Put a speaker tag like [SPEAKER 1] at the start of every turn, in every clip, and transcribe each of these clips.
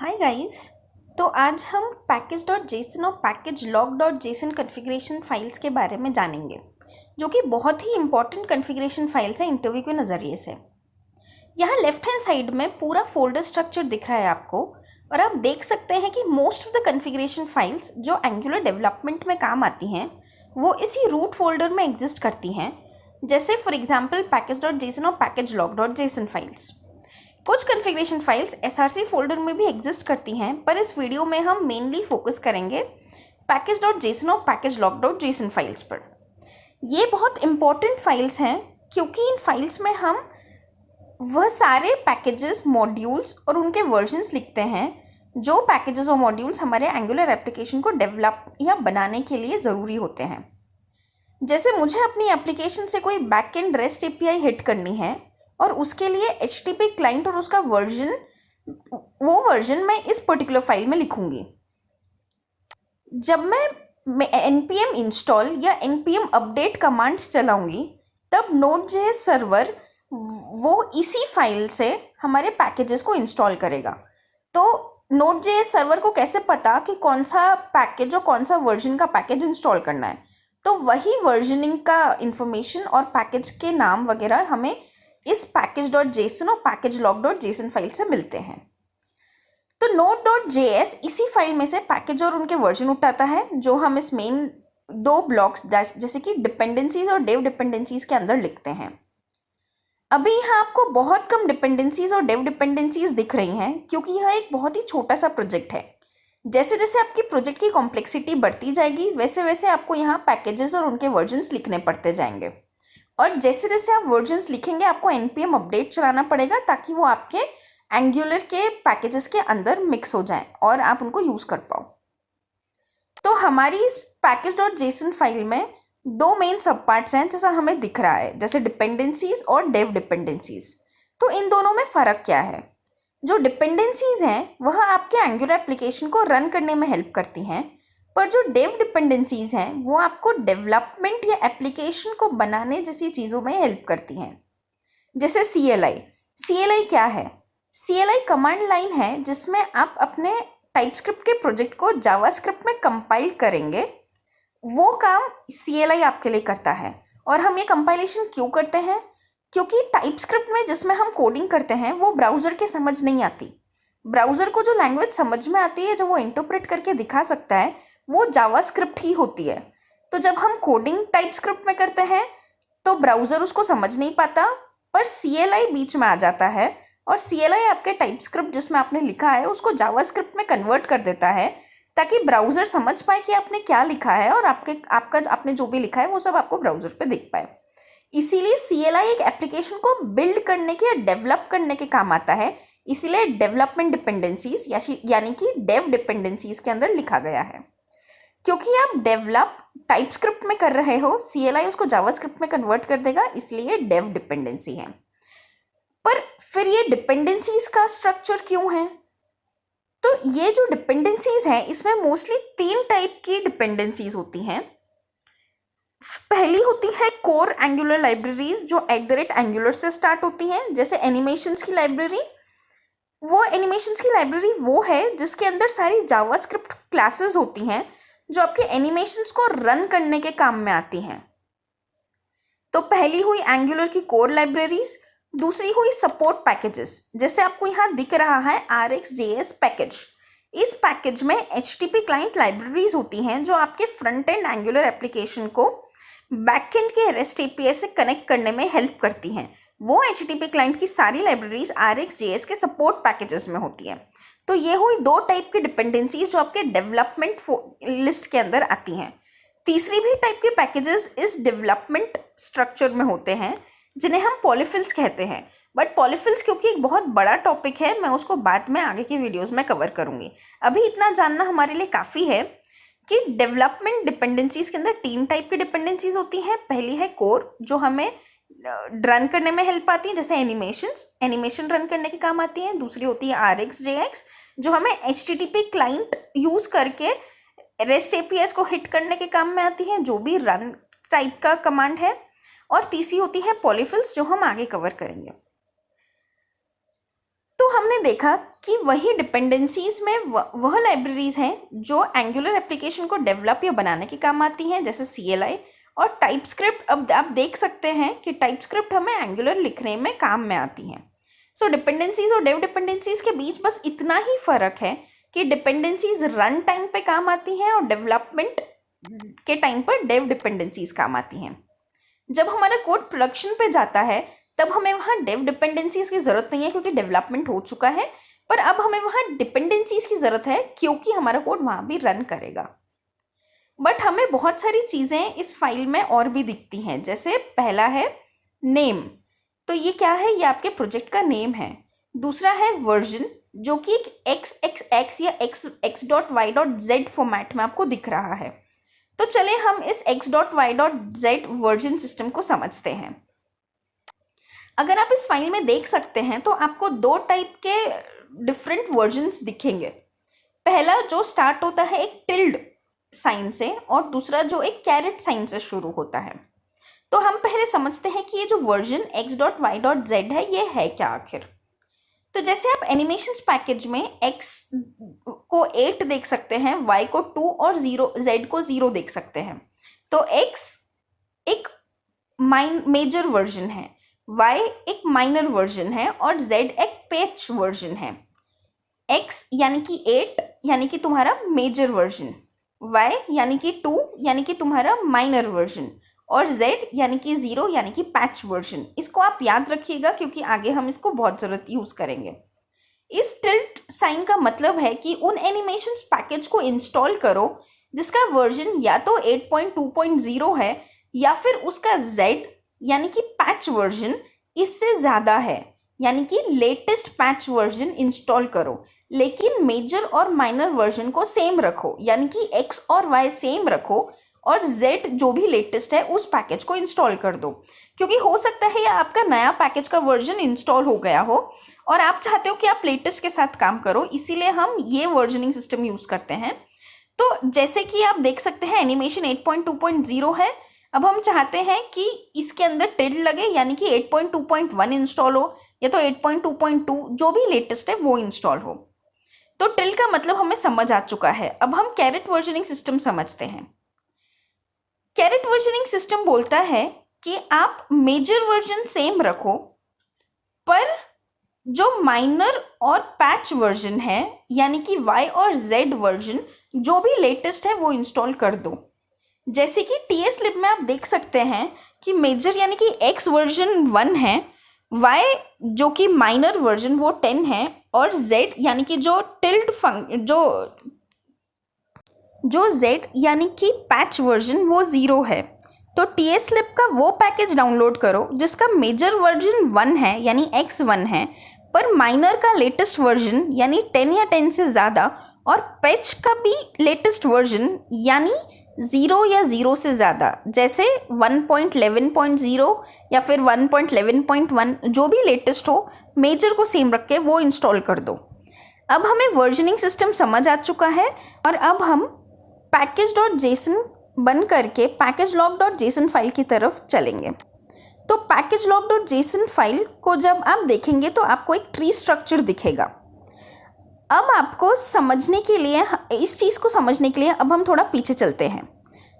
[SPEAKER 1] Hi guys. तो आज हम पैकेज डॉट जेसन और package lock dot Jason configuration files के बारे में जानेंगे, जो कि बहुत ही इंपॉर्टेंट कन्फिग्रेशन फाइल्स है इंटरव्यू के नज़रिए से। यहाँ लेफ्ट हैंड साइड में पूरा फोल्डर स्ट्रक्चर दिख रहा है आपको, और आप देख सकते हैं कि most of the configuration files जो एंगुलर डेवलपमेंट में काम आती हैं वो इसी रूट फोल्डर में एग्जिस्ट करती हैं, जैसे for example package dot JSON और package lock dot JSON files. कुछ कॉन्फ़िगरेशन फाइल्स एसआरसी फोल्डर में भी एग्जिस्ट करती हैं, पर इस वीडियो में हम मेनली फोकस करेंगे पैकेज डॉट जेसन और package lock dot JSON files पर। ये बहुत इंपॉर्टेंट फाइल्स हैं क्योंकि इन फाइल्स में हम वह सारे पैकेजेस, मॉड्यूल्स और उनके वर्जन्स लिखते हैं जो पैकेजेस और मॉड्यूल्स हमारे एंगुलर एप्लीकेशन को डेवलप या बनाने के लिए ज़रूरी होते हैं। जैसे मुझे अपनी एप्लीकेशन से कोई back and rest API hit करनी है और उसके लिए HTTP क्लाइंट और उसका वो वर्जन मैं इस पर्टिकुलर फाइल में लिखूंगी। जब मैं npm इंस्टॉल या npm अपडेट कमांड्स चलाऊंगी तब Node.js सर्वर वो इसी फाइल से हमारे पैकेजेस को इंस्टॉल करेगा। तो Node.js सर्वर को कैसे पता कि कौन सा पैकेज और कौन सा वर्जन का पैकेज इंस्टॉल करना है, तो वही वर्जनिंग का इंफॉर्मेशन और पैकेज के नाम वगैरह हमें इस पैकेज डॉट जेसन और package lock dot JSON file से मिलते हैं। तो node.js इसी फाइल में से पैकेज और उनके वर्जन उठाता है, जो हम इस मेन दो ब्लॉक्स जैसे कि डिपेंडेंसीज और डेव डिपेंडेंसीज के अंदर लिखते हैं। अभी यहाँ आपको बहुत कम डिपेंडेंसीज और डेव डिपेंडेंसीज दिख रही हैं क्योंकि यह एक बहुत ही छोटा सा प्रोजेक्ट है। जैसे जैसे आपकी प्रोजेक्ट की कॉम्प्लेक्सिटी बढ़ती जाएगी वैसे वैसे आपको यहाँ पैकेजेस और उनके वर्जन्स लिखने पड़ते जाएंगे, और जैसे जैसे आप वर्जन्स लिखेंगे आपको npm अपडेट चलाना पड़ेगा ताकि वो आपके एंगुलर के पैकेजेस के अंदर मिक्स हो जाएं और आप उनको यूज़ कर पाओ। तो हमारी इस पैकेज डॉट जेसन फाइल में दो मेन सब पार्ट्स हैं जैसा हमें दिख रहा है, जैसे डिपेंडेंसीज और डेव डिपेंडेंसीज। तो इन दोनों में फ़र्क क्या है? जो डिपेंडेंसीज हैं वह आपके एंगुलर एप्लीकेशन को रन करने में हेल्प करती हैं, पर जो डेव डिपेंडेंसीज हैं वो आपको डेवलपमेंट या एप्लीकेशन को बनाने जैसी चीज़ों में हेल्प करती हैं। जैसे CLI क्या है? CLI कमांड लाइन है जिसमें आप अपने टाइपस्क्रिप्ट के प्रोजेक्ट को जावास्क्रिप्ट में कंपाइल करेंगे। वो काम CLI आपके लिए करता है। और हम ये कंपाइलेशन क्यों करते हैं? क्योंकि टाइपस्क्रिप्ट में जिसमें हम कोडिंग करते हैं वो ब्राउज़र के समझ नहीं आती। ब्राउज़र को जो लैंग्वेज समझ में आती है, जो वो इंटरप्रेट करके दिखा सकता है, वो जावास्क्रिप्ट ही होती है। तो जब हम कोडिंग टाइपस्क्रिप्ट में करते हैं तो ब्राउज़र उसको समझ नहीं पाता, पर CLI बीच में आ जाता है और CLI आपके टाइपस्क्रिप्ट जिसमें आपने लिखा है उसको जावास्क्रिप्ट में कन्वर्ट कर देता है ताकि ब्राउज़र समझ पाए कि आपने क्या लिखा है और आपने जो भी लिखा है वो सब आपको ब्राउज़र पे दिख पाए। इसीलिए CLI एक एप्लीकेशन को बिल्ड करने के या डेवलप करने के काम आता है। इसीलिए डेवलपमेंट डिपेंडेंसीज यानी कि डेव डिपेंडेंसीज के अंदर लिखा गया है। क्योंकि आप डेवलप टाइपस्क्रिप्ट में कर रहे हो, CLI उसको जावास्क्रिप्ट में कन्वर्ट कर देगा, इसलिए डेव डिपेंडेंसी है। पर फिर ये डिपेंडेंसीज का स्ट्रक्चर क्यों है? तो ये जो डिपेंडेंसीज हैं इसमें मोस्टली 3 टाइप की डिपेंडेंसीज होती हैं। पहली होती है कोर एंगुलर लाइब्रेरीज जो @angular से स्टार्ट होती हैं, जैसे एनिमेशंस की लाइब्रेरी। वो एनिमेशंस की लाइब्रेरी वो है जिसके अंदर सारी जावास्क्रिप्ट क्लासेस होती हैं जो आपके एनिमेशंस को रन करने के काम में आती हैं। तो पहली हुई एंगुलर की कोर लाइब्रेरीज, दूसरी हुई सपोर्ट पैकेजेस, जैसे आपको यहाँ दिख रहा है RxJS पैकेज। इस पैकेज में HTTP क्लाइंट लाइब्रेरीज होती हैं जो आपके फ्रंट एंड एंगुलर एप्लीकेशन को बैकएंड के REST API से कनेक्ट करने में हेल्प करती हैं। वो HTTP क्लाइंट की सारी लाइब्रेरीज RxJS के सपोर्ट पैकेजेस में होती हैं। तो ये हुई 2 टाइप की डिपेंडेंसीज जो आपके डेवलपमेंट लिस्ट के अंदर आती हैं। तीसरी भी टाइप के पैकेजेस इस डेवलपमेंट स्ट्रक्चर में होते हैं जिन्हें हम पॉलीफिल्स कहते हैं। बट पॉलीफिल्स क्योंकि एक बहुत बड़ा टॉपिक है, मैं उसको बाद में आगे के वीडियोस में कवर करूंगी। अभी इतना जानना हमारे लिए काफ़ी है कि डेवलपमेंट डिपेंडेंसीज के अंदर 3 टाइप की डिपेंडेंसीज होती हैं। पहली है कोर जो हमें रन करने में हेल्प आती है, जैसे एनिमेशन रन करने के काम आती है। दूसरी होती है RxJS जो हमें HTTP क्लाइंट यूज़ करके REST APIs को हिट करने के काम में आती है, जो भी रन टाइप का कमांड है। और तीसरी होती है पॉलीफिल्स जो हम आगे कवर करेंगे। तो हमने देखा कि वही डिपेंडेंसीज में वह लाइब्रेरीज हैं जो एंगुलर एप्लीकेशन को डेवलप या बनाने के काम आती हैं, जैसे CLI और टाइपस्क्रिप्ट। अब आप देख सकते हैं कि टाइपस्क्रिप्ट हमें एंगुलर लिखने में काम में आती हैं। सो डिपेंडेंसीज और डेव डिपेंडेंसीज के बीच बस इतना ही फ़र्क है कि डिपेंडेंसीज रन टाइम पे काम आती हैं और डेवलपमेंट के टाइम पर डेव डिपेंडेंसीज काम आती हैं। जब हमारा कोड प्रोडक्शन पे जाता है तब हमें वहाँ डेव डिपेंडेंसीज की ज़रूरत नहीं है क्योंकि डेवलपमेंट हो चुका है, पर अब हमें वहाँ डिपेंडेंसीज की ज़रूरत है क्योंकि हमारा कोड वहाँ भी रन करेगा। बट हमें बहुत सारी चीज़ें इस फाइल में और भी दिखती हैं, जैसे पहला है नेम। तो ये क्या है? ये आपके प्रोजेक्ट का नेम है। दूसरा है वर्जन, जो कि एक XXX या x.y.z फॉर्मेट में आपको दिख रहा है। तो चले हम इस x.y.z वर्जन सिस्टम को समझते हैं। अगर आप इस फाइल में देख सकते हैं तो आपको दो टाइप के डिफरेंट वर्जन्स दिखेंगे। पहला जो स्टार्ट होता है एक टिल्ड साइन से और दूसरा जो एक कैरेट साइन से शुरू होता है। तो हम पहले समझते हैं कि ये जो वर्जन x.y.z है ये है क्या आखिर। तो जैसे आप एनिमेशंस पैकेज में x को 8 देख सकते हैं, y को 2 और z को 0 देख सकते हैं। तो x एक मेजर वर्जन है, y एक माइनर वर्जन है और z एक पैच वर्जन है। x यानी कि 8 यानी कि तुम्हारा मेजर वर्जन, y यानी कि 2 यानी कि तुम्हारा माइनर वर्जन और z यानी कि 0 यानी कि पैच वर्जन। इसको आप याद रखिएगा क्योंकि आगे हम इसको बहुत ज़रूरत यूज़ करेंगे। इस टिल्ट साइन का मतलब है कि उन एनिमेशंस पैकेज को इंस्टॉल करो जिसका वर्जन या तो 8.2.0 है या फिर उसका z यानी कि पैच वर्जन इससे ज़्यादा है, यानी कि लेटेस्ट पैच वर्जन इंस्टॉल करो, लेकिन मेजर और माइनर वर्जन को सेम रखो, यानी कि x और y सेम रखो और z जो भी लेटेस्ट है उस पैकेज को इंस्टॉल कर दो। क्योंकि हो सकता है या आपका नया पैकेज का वर्जन इंस्टॉल हो गया हो और आप चाहते हो कि आप लेटेस्ट के साथ काम करो, इसीलिए हम ये वर्जनिंग सिस्टम यूज़ करते हैं। तो जैसे कि आप देख सकते हैं एनिमेशन 8.2.0 है। अब हम चाहते हैं कि इसके अंदर टिल्ड लगे, यानी कि 8.2.1 इंस्टॉल हो या तो 8.2.2 जो भी लेटेस्ट है वो इंस्टॉल हो। तो टिल्ड का मतलब हमें समझ आ चुका है। अब हम कैरेट वर्जनिंग सिस्टम समझते हैं। कैरेट वर्जनिंग सिस्टम बोलता है कि आप मेजर वर्जन सेम रखो, पर जो माइनर और पैच वर्जन है यानी कि y और z वर्जन जो भी लेटेस्ट है वो इंस्टॉल कर दो। जैसे कि TSLib में आप देख सकते हैं कि मेजर यानी कि x वर्जन 1 है, y जो कि माइनर वर्जन वो 10 है और z यानी कि जो z यानी कि पैच वर्जन वो 0 है। तो TSLib का वो पैकेज डाउनलोड करो जिसका मेजर वर्जन 1 है यानी x1 है, पर माइनर का लेटेस्ट वर्जन यानी 10 या 10 से ज़्यादा और पैच का भी लेटेस्ट वर्जन यानी 0 या 0 से ज़्यादा, जैसे 1.11.0 या फिर 1.11.1 जो भी लेटेस्ट हो, मेजर को सेम रख के वो इंस्टॉल कर दो। अब हमें वर्जनिंग सिस्टम समझ आ चुका है और अब हम package.json बन करके package-log.json फाइल की तरफ चलेंगे। तो package-log.json फाइल को जब आप देखेंगे तो आपको एक ट्री स्ट्रक्चर दिखेगा। अब आपको समझने के लिए, इस चीज़ को समझने के लिए अब हम थोड़ा पीछे चलते हैं।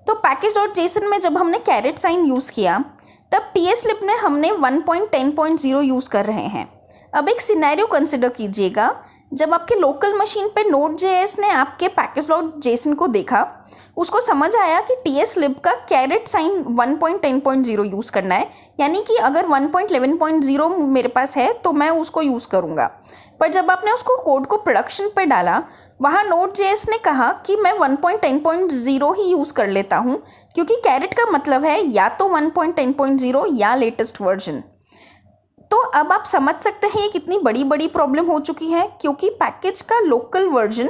[SPEAKER 1] तो package.json में जब हमने कैरेट साइन यूज़ किया तब TSLib में हमने 1.10.0 यूज़ कर रहे हैं। अब एक सिनेरियो कंसिडर कीजिएगा, जब आपके लोकल मशीन पे Node.js ने आपके package.json को देखा, उसको समझ आया कि TSLib का कैरेट साइन 1.10.0 यूज़ करना है, यानी कि अगर 1.11.0 मेरे पास है तो मैं उसको यूज़ करूँगा। पर जब आपने उसको कोड को प्रोडक्शन पे डाला, वहाँ Node.js ने कहा कि मैं 1.10.0 ही यूज़ कर लेता हूँ, क्योंकि कैरेट का मतलब है या तो 1.10.0 या लेटेस्ट वर्जन। तो अब आप समझ सकते हैं ये कितनी बड़ी प्रॉब्लम हो चुकी है, क्योंकि पैकेज का लोकल वर्जन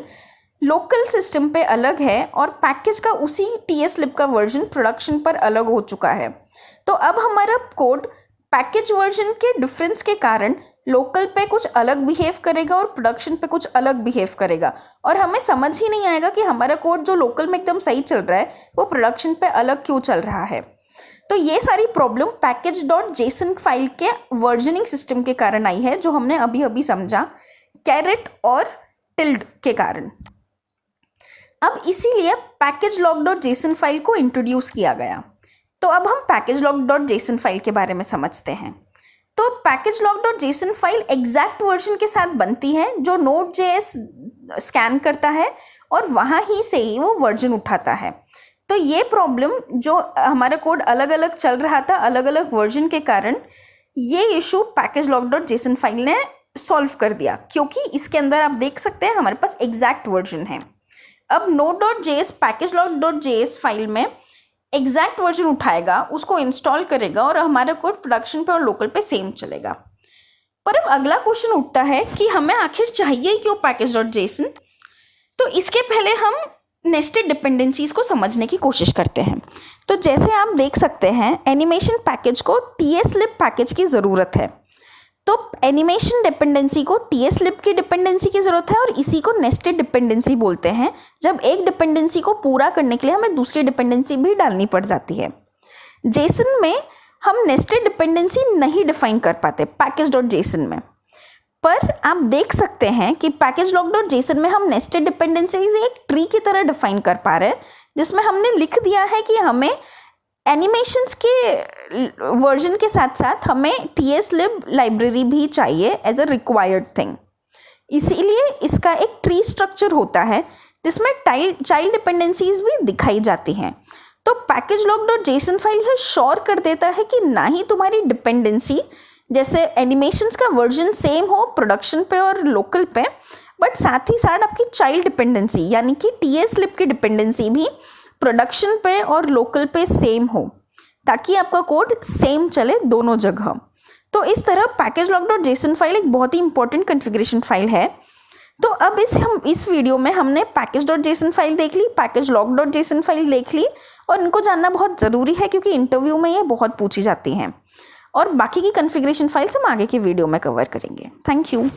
[SPEAKER 1] लोकल सिस्टम पे अलग है और पैकेज का उसी TSLib का वर्जन प्रोडक्शन पर अलग हो चुका है। तो अब हमारा कोड पैकेज वर्जन के डिफरेंस के कारण लोकल पे कुछ अलग बिहेव करेगा और प्रोडक्शन पे कुछ अलग बिहेव करेगा, और हमें समझ ही नहीं आएगा कि हमारा कोड जो लोकल में एकदम सही चल रहा है वो प्रोडक्शन पे अलग क्यों चल रहा है। तो ये सारी problem package dot JSON file के वर्जनिंग सिस्टम के कारण आई है, जो हमने अभी अभी समझा, कैरेट और टिल्ड के कारण। अब इसीलिए package lock dot JSON file को इंट्रोड्यूस किया गया। तो अब हम package lock dot JSON file के बारे में समझते हैं। तो package lock dot JSON file exact version के साथ बनती है, जो Node.js स्कैन करता है और वहाँ ही से ही वो वर्जन उठाता है। तो ये प्रॉब्लम, जो हमारा कोड अलग अलग चल रहा था अलग अलग वर्जन के कारण, ये issue package lock dot JSON file ने सॉल्व कर दिया, क्योंकि इसके अंदर आप देख सकते हैं हमारे पास एग्जैक्ट वर्जन है। अब Node.js package lock dot JS file में एग्जैक्ट वर्जन उठाएगा, उसको इंस्टॉल करेगा और हमारा कोड प्रोडक्शन पे और लोकल पे सेम चलेगा। पर अब अगला क्वेश्चन उठता है कि हमें आखिर चाहिए क्यों पैकेज डॉट जेसन। तो इसके पहले हम नेस्टेड डिपेंडेंसीज को समझने की कोशिश करते हैं। तो जैसे आप देख सकते हैं, एनिमेशन पैकेज को tslib पैकेज की ज़रूरत है। तो एनिमेशन डिपेंडेंसी को tslib की डिपेंडेंसी की ज़रूरत है और इसी को नेस्टेड डिपेंडेंसी बोलते हैं, जब एक डिपेंडेंसी को पूरा करने के लिए हमें दूसरी डिपेंडेंसी भी डालनी पड़ जाती है। जेसन में हम नेस्टेड डिपेंडेंसी नहीं डिफाइन कर पाते पैकेज डॉट जेसन में, पर आप देख सकते हैं कि पैकेज लॉग डॉट जेसन में हम नेस्टेड डिपेंडेंसीज एक ट्री की तरह डिफाइन कर पा रहे हैं, जिसमें हमने लिख दिया है कि हमें एनिमेशंस के वर्जन के साथ साथ हमें tslib लाइब्रेरी भी चाहिए एज अ रिक्वायर्ड थिंग। इसीलिए इसका एक ट्री स्ट्रक्चर होता है जिसमें चाइल्ड डिपेंडेंसीज भी दिखाई जाती हैं। तो package lock dot JSON file यह श्योर कर देता है कि ना ही तुम्हारी डिपेंडेंसी, जैसे एनिमेशंस का वर्जन सेम हो प्रोडक्शन पे और लोकल पे, बट साथ ही साथ आपकी चाइल्ड डिपेंडेंसी यानी कि tslib की डिपेंडेंसी भी प्रोडक्शन पे और लोकल पे सेम हो, ताकि आपका कोड सेम चले दोनों जगह। तो इस तरह package lock dot JSON file एक बहुत ही इंपॉर्टेंट कॉन्फ़िगरेशन फाइल है। तो अब इस वीडियो में हमने पैकेज डॉट जेसन फाइल देख ली, package lock dot JSON file देख ली, और इनको जानना बहुत ज़रूरी है क्योंकि इंटरव्यू में ये बहुत पूछी जाती हैं। और बाकी की कॉन्फ़िगरेशन फाइल्स हम आगे के वीडियो में कवर करेंगे। Thank you.